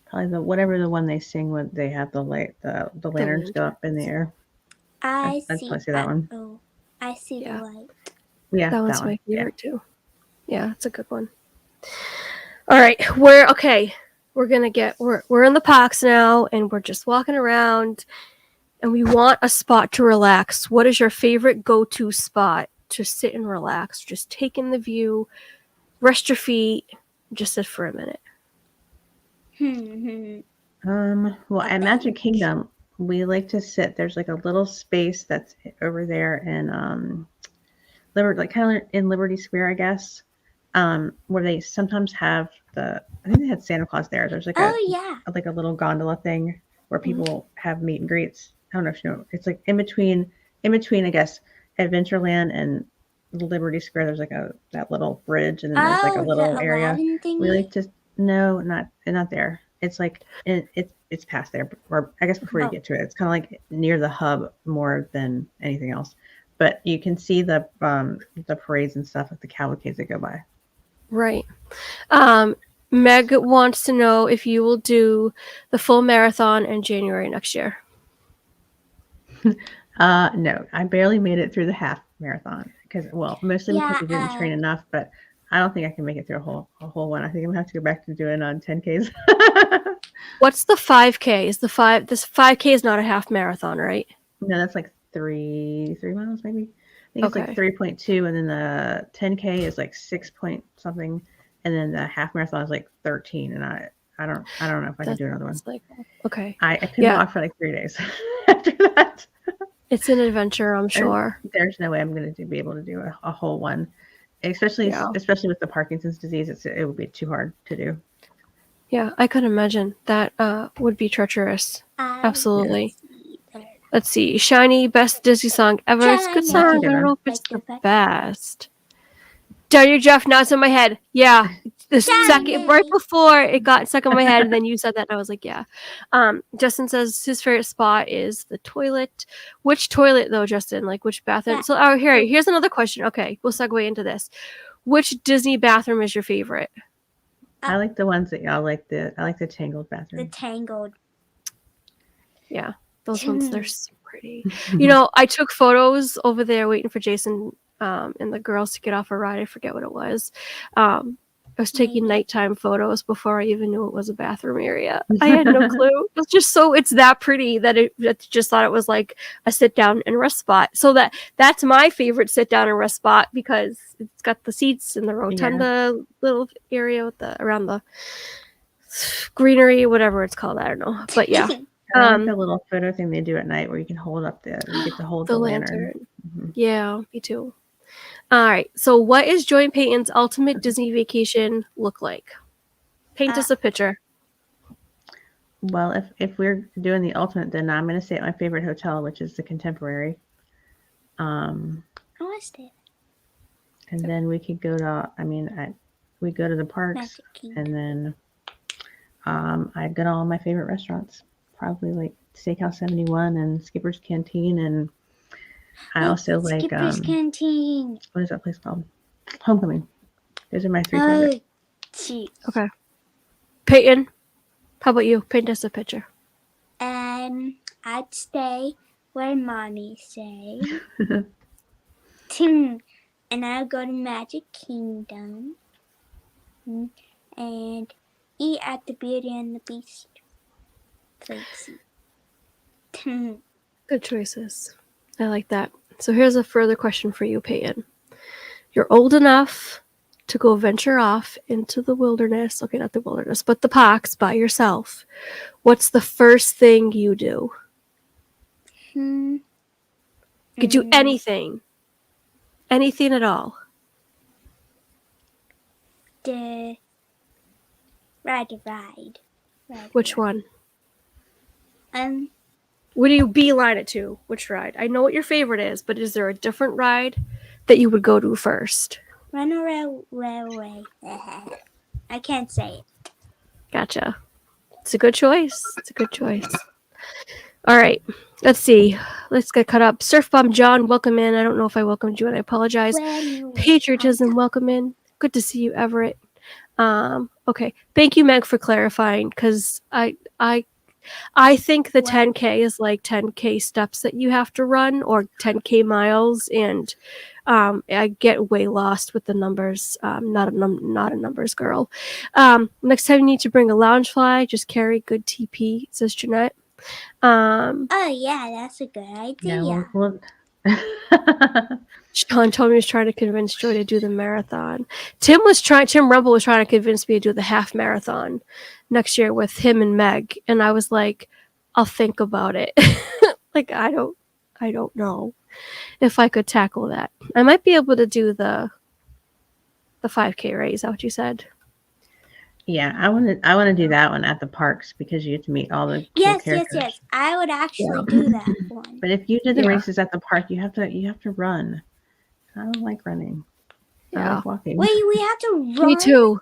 Probably whatever the one they sing when they have the lanterns go up in the air. I'd probably say that one. Oh, I see the light. Yeah, that one's my favorite too. Yeah, it's a good one. All right, we're in the parks now, and we're just walking around, and we want a spot to relax. What is your favorite go-to spot to sit and relax? Just take in the view, rest your feet, just sit for a minute. Well, at Magic Kingdom, we like to sit. There's like a little space that's over there in kind of in Liberty Square, I guess, where they sometimes have I think they had Santa Claus there. There's like a little gondola thing where people have meet and greets. I don't know if you know. It's like in between, I guess, Adventureland and Liberty Square. There's like that little bridge, and then there's like a little area. We like to not there. It's like it's past there, or I guess before you get to it. It's kind of like near the hub more than anything else. but you can see the parades and stuff, like the cavalcades that go by. Right. Meg wants to know if you will do the full marathon in January next year. No, I barely made it through the half marathon mostly because I didn't train enough, but I don't think I can make it through a whole one. I think I'm gonna have to go back to doing on 10Ks. What's the 5K? This 5K is not a half marathon, right? No, that's like 3 miles maybe. I think it's like 3.2, and then the 10K is like 6 point something, and then the half marathon is like 13. And I don't know if I can do another one. Like, okay. I couldn't walk for like 3 days after that. It's an adventure, I'm sure. There's no way I'm going to be able to do a whole one, especially with the Parkinson's disease. It would be too hard to do. Yeah, I could imagine that would be treacherous. Absolutely. Let's see. Shiny, best Disney song ever. It's a good song. I don't know if it's the best. Daniel Jeff, now it's in my head. Yeah. The second, right before it got stuck in my head, and then you said that, and I was like, yeah. Justin says his favorite spot is the toilet. Which toilet, though, Justin? Like, which bathroom? Yeah. So, here's another question. Okay, we'll segue into this. Which Disney bathroom is your favorite? I like the ones that y'all like. I like the Tangled bathroom. The Tangled. Yeah, those ones, they're so pretty. You know, I took photos over there waiting for Jason and the girls to get off a ride. I forget what it was. I was taking nighttime photos before I even knew it was a bathroom area. I had no clue. It's that pretty that I just thought it was like a sit down and rest spot. So that's my favorite sit down and rest spot because it's got the seats and the rotunda little area with around the greenery, whatever it's called. I don't know, but yeah. I like the little photo thing they do at night where you can hold up you get to hold the lantern. Mm-hmm. Yeah, me too. All right. So what is Joy and Peyton's ultimate Disney vacation look like? Paint us a picture. Well, if we're doing the ultimate, then I'm going to stay at my favorite hotel, which is the Contemporary. I want to stay. And then we could go to, we go to the parks, and then I'd go to all my favorite restaurants. Probably like Steakhouse 71 and Skipper's Canteen, and I also like Skipper's Canteen. What is that place called? Homecoming. Those are my 3 favorites. Okay. Peyton, how about you? Paint us a picture. I'd stay where Mommy stays. And I'll go to Magic Kingdom and eat at the Beauty and the Beast place. Good choices. I like that. So here's a further question for you, Peyton. You're old enough to go venture off into the wilderness. Okay, not the wilderness, but the parks by yourself. What's the first thing you do? You could do anything. Anything at all. Ride a ride. Which one? What do you beeline it to? Which ride? I know what your favorite is, but is there a different ride that you would go to first? Runaway Railway. I can't say it. Gotcha. It's a good choice. All right. Let's see. Let's get caught up. Surf Bomb John, welcome in. I don't know if I welcomed you, and I apologize. Patriotism, welcome in. Good to see you, Everett. Okay. Thank you, Meg, for clarifying, because I think the 10K is like 10K steps that you have to run, or 10K miles, and I get way lost with the numbers. Not a numbers girl. Next time you need to bring a Loungefly, just carry good TP, says Jeanette. Oh yeah, that's a good idea. Sean told me he was trying to convince Joy to do the marathon. Tim Rumble was trying to convince me to do the half marathon next year with him and Meg, and I was like, I'll think about it. Like, I don't know if I could tackle that. I might be able to do the 5K, right? Is that what you said? Yeah, I want to do that one at the parks because you get to meet all the cool characters. Yes. I would actually do that one. But if you did the races at the park, you have to run. I don't like running. I like walking. Wait, we have to run? Me too.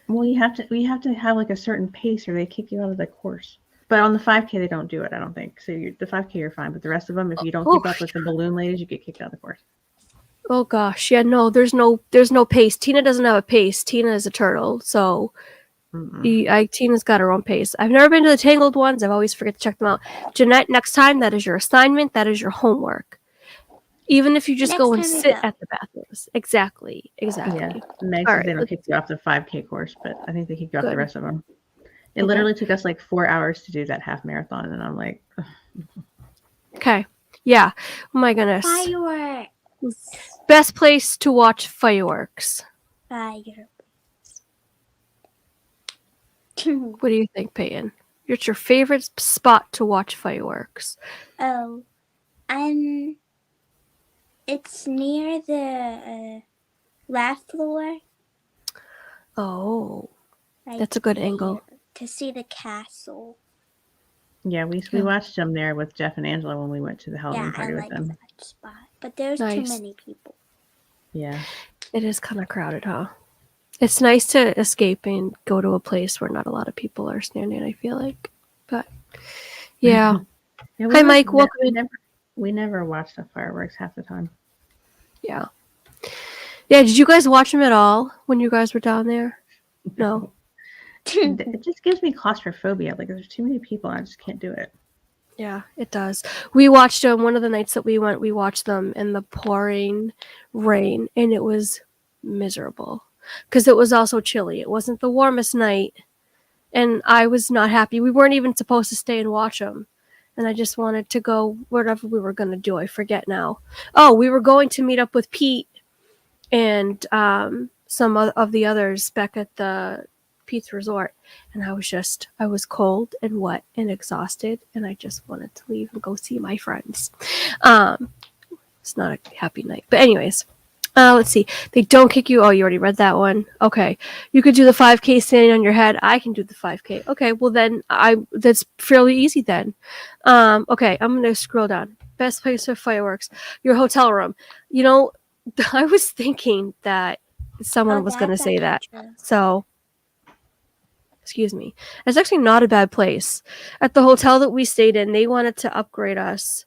Well, we have to have like a certain pace, or they kick you out of the course. But on the 5K, they don't do it, I don't think. So the 5K, you're fine. But the rest of them, if you don't Oh, keep up with the balloon ladies, you get kicked out of the course. Oh gosh, yeah, no, there's no pace. Tina doesn't have a pace. Tina is a turtle, so Tina's got her own pace. I've never been to the Tangled ones. I've always forget to check them out. Jeanette, next time, that is your assignment. That is your homework. Even if you just go and sit at the bathrooms. Exactly. Yeah, Meg says they don't kick you off the 5K course, but I think they kick you off the rest of them. It literally took us like 4 hours to do that half marathon, and I'm like, ugh. Okay, yeah. Oh my goodness. Fireworks. Best place to watch fireworks. Fireworks. What do you think, Peyton? What's your favorite spot to watch fireworks? Oh, it's near the left floor. Oh, that's a good angle. To see the castle. Yeah, we watched them there with Jeff and Angela when we went to the Halloween party with them. That spot, but there's too many people. Yeah. It is kind of crowded, huh? It's nice to escape and go to a place where not a lot of people are standing, I feel like. But, yeah. Hi, Mike. Welcome in. We never watched the fireworks half the time. Yeah. Yeah, did you guys watch them at all when you guys were down there? No. It just gives me claustrophobia. Like, there's too many people. I just can't do it. Yeah, it does. We watched them one of the nights that we went. We watched them in the pouring rain, and it was miserable because it was also chilly. It wasn't the warmest night, and I was not happy. We weren't even supposed to stay and watch them, and I just wanted to go whatever we were going to do. I forget now. Oh, we were going to meet up with Pete and some of the others back at the Pete's Resort, and I was cold and wet and exhausted, and I just wanted to leave and go see my friends. It's not a happy night, but anyways, let's see. They don't kick you. Oh, you already read that one. Okay, you could do the 5K standing on your head. I can do the 5K. Okay, well then that's fairly easy then. Okay, I'm gonna scroll down. Best place for fireworks. Your hotel room. You know, I was thinking that someone was gonna say that. So. Excuse me. It's actually not a bad place. At the hotel that we stayed in, they wanted to upgrade us,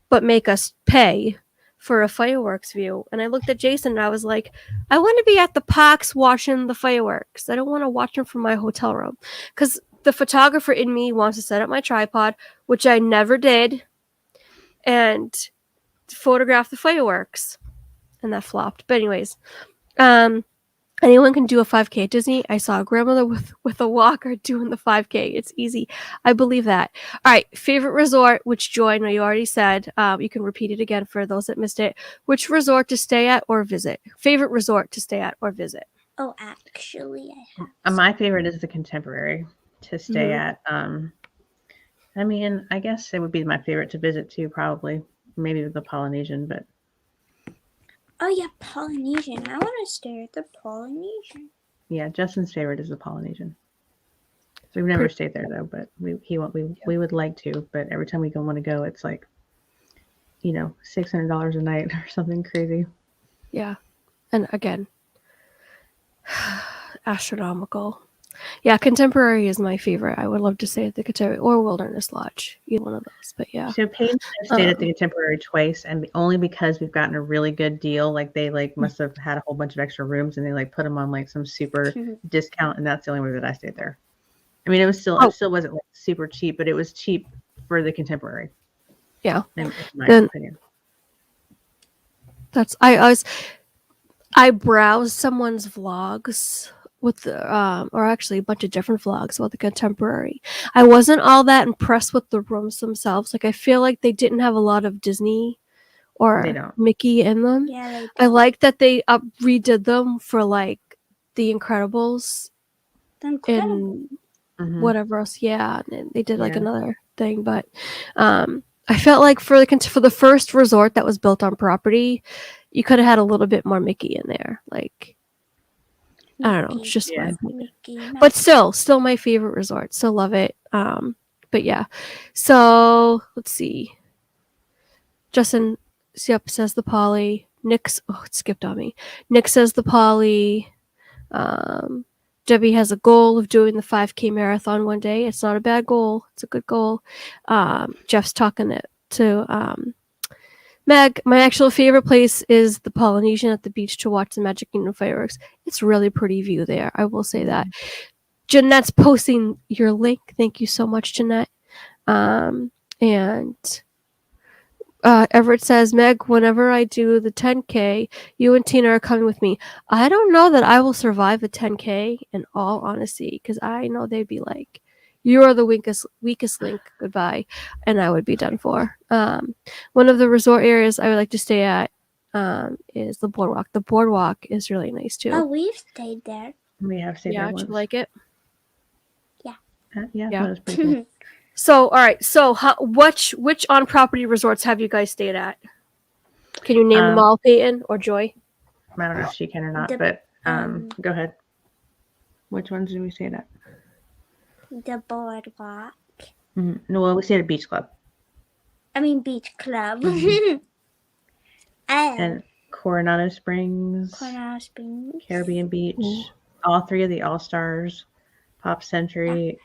but make us pay for a fireworks view. And I looked at Jason and I was like, I want to be at the parks watching the fireworks. I don't want to watch them from my hotel room. Because the photographer in me wants to set up my tripod, which I never did, and photograph the fireworks. And that flopped. But anyways, anyone can do a 5K at Disney. I saw a grandmother with a walker doing the 5K. It's easy. I believe that. All right. Favorite resort, which Joy, I know you already said. You can repeat it again for those that missed it. Which resort to stay at or visit? Favorite resort to stay at or visit? Oh, actually, I have. My favorite is the Contemporary to stay at. I mean, I guess it would be my favorite to visit too, probably. Maybe the Polynesian, but. Oh, yeah, Polynesian. I want to stay at the Polynesian. Yeah, Justin's favorite is the Polynesian. So we've never stayed there, though, but we would like to. But every time we want to go, it's like, $600 a night or something crazy. Yeah. And again, astronomical. Yeah, Contemporary is my favorite. I would love to stay at the Contemporary or Wilderness Lodge, either one of those. But yeah. So Peyton stayed at the Contemporary twice, and only because we've gotten a really good deal. Like they must have had a whole bunch of extra rooms, and they put them on some super discount, and that's the only way that I stayed there. I mean, it still wasn't super cheap, but it was cheap for the Contemporary. Yeah. In my opinion. That's I browsed someone's vlogs with or actually a bunch of different vlogs about the Contemporary. I wasn't all that impressed with the rooms themselves. Like I feel like they didn't have a lot of Disney or Mickey in them. Yeah, I like that they redid them for the Incredibles. And whatever else. Yeah, and they did another thing, but I felt like for the first resort that was built on property, you could have had a little bit more Mickey in there. Like I don't know, it's just my opinion. But still my favorite resort. Still love it. But yeah. So let's see. Justin says the Poly. It skipped on me. Nick says the Poly. Debbie has a goal of doing the 5K marathon one day. It's not a bad goal. It's a good goal. Jeff's talking to Meg. My actual favorite place is the Polynesian at the beach to watch the Magic Kingdom fireworks. It's really pretty view there. I will say that. Jeanette's posting your link. Thank you so much, Jeanette. And Everett says, Meg, whenever I do the 10K, you and Tina are coming with me. I don't know that I will survive a 10K, in all honesty, because I know they'd be like, you are the weakest link, goodbye, and I would be done for. One of the resort areas I would like to stay at is the boardwalk. The boardwalk is really nice, too. Oh, we've stayed there. We have stayed there Did once. you like it? Yeah, Yeah. that was pretty cool. So, all right. So, which on-property resorts have you guys stayed at? Can you name them all, Peyton or Joy? I don't know if she can or not, The- but go ahead. Which ones did we stay at? The boardwalk. No, well, we stayed at Beach Club. I mean, beach club. And Coronado Springs, Coronado Springs. Caribbean Beach, Ooh. all three of the All-Stars, Pop Century,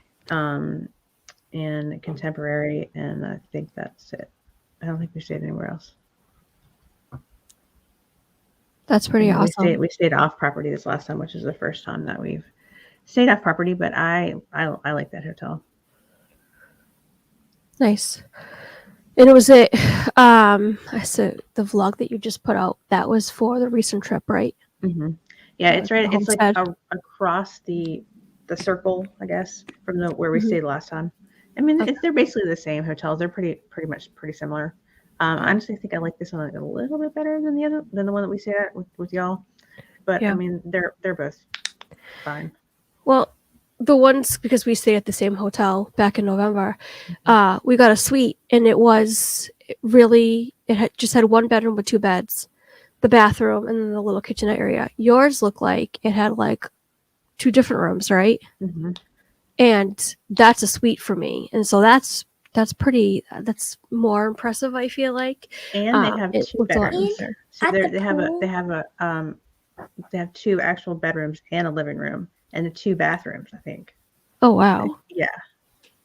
and Contemporary, and I think that's it. I don't think we stayed anywhere else. That's pretty awesome. We stayed off property this last time, which is the first time that we've stayed off property, but I like that hotel. Nice. And it was I said the vlog that you just put out, that was for the recent trip, right? Mm-hmm. Yeah, it's right. It's like Homestead. across the circle, I guess, from where we stayed last time. I mean, they're basically the same hotels. They're pretty much similar. I honestly think I like this one like a little bit better than the one that we stayed at with y'all. But Yeah. I mean, they're both fine. Well, the ones, because we stayed at the same hotel back in November, we got a suite, and it just had one bedroom with 2 beds, the bathroom, and then the little kitchenette area. Yours looked like it had like 2 different rooms, right? Mm-hmm. And that's a suite for me, and so that's more impressive, I feel like. And they have it 2 looked a lot bedrooms. nicer. So At they the have pool? they have 2 actual bedrooms and a living room and 2 bathrooms, I think. Oh wow, Yeah.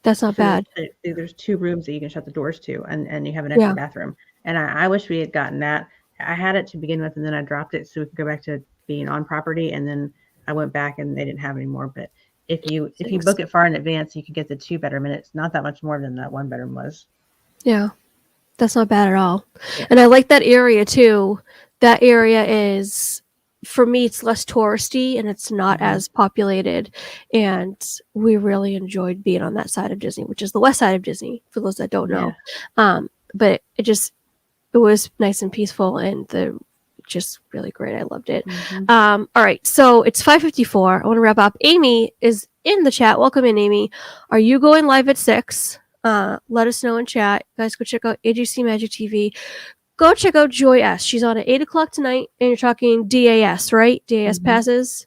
that's not So bad. there's 2 rooms that you can shut the doors to, and you have an extra Yeah. bathroom. And I wish we had gotten that. I had it to begin with, and then I dropped it so we could go back to being on property. And then I went back, and they didn't have any more. But if you book it far in advance, you can get the 2 bedroom, and it's not that much more than that 1 bedroom was. Yeah, that's not bad at all. Yeah. And I like that area too. That area is, for me, it's less touristy and it's not as populated. And we really enjoyed being on that side of Disney, which is the west side of Disney, for those that don't know. But it was nice and peaceful, and just really great. I loved it. All right, so it's 5:54. I want to wrap up. Amy is in the chat. Welcome in, Amy. Are you going live at 6? Let us know in chat. Guys, go check out AGC Magic TV. Go check out Joy S. She's on at 8 o'clock tonight, and you're talking DAS, right? DAS passes.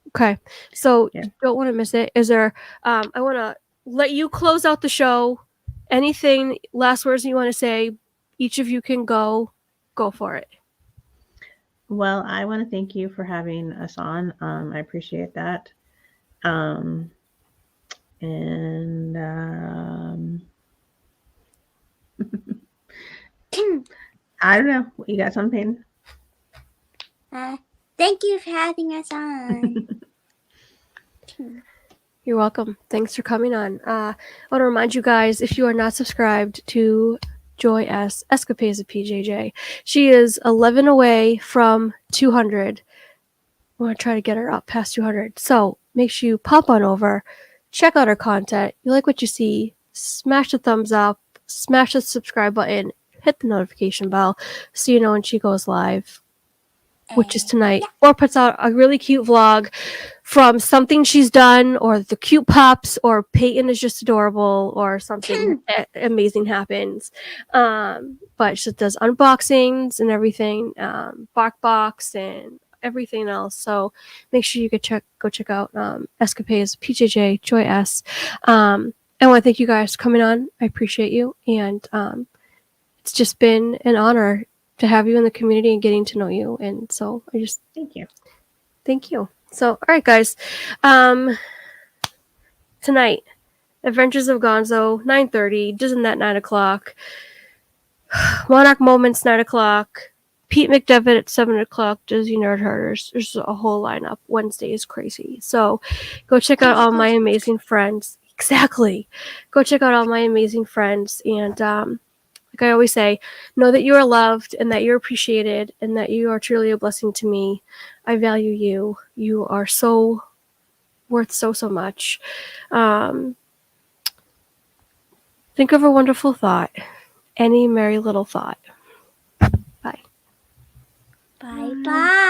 Okay, so you don't want to miss it. Is there? I want to let you close out the show. Anything, last words you want to say? Each of you can go for it. Well, I want to thank you for having us on. I appreciate that. And I don't know. You got something? Thank you for having us on. You're welcome. Thanks for coming on. I want to remind you guys, if you are not subscribed to Joy S. Escapades of PJJ, she is 11 away from 200. I want to try to get her up past 200. So make sure you pop on over, check out her content. You like what you see, smash the thumbs up, smash the subscribe button, hit the notification bell so you know when she goes live, which is tonight, or puts out a really cute vlog from something she's done, or the cute pops, or Peyton is just adorable, or something amazing happens. But she does unboxings and everything, BarkBox and everything else. So make sure you go check out Escapades, PJJ, Joy S. I want to thank you guys for coming on. I appreciate you, and it's just been an honor to have you in the community and getting to know you. And so I just Thank you. Thank you. So, all right, guys. Tonight, Adventures of Gonzo, 9:30. Disneynet, 9 o'clock. Monarch Moments, 9 o'clock. Pete McDevitt at 7 o'clock. Disney Nerd Herders. There's a whole lineup. Wednesday is crazy. So, go check out all my amazing friends. Exactly. Go check out all my amazing friends. And, like I always say, know that you are loved and that you're appreciated and that you are truly a blessing to me. I value you. You are so worth so much. Think of a wonderful thought. Any merry little thought. Bye. Bye bye.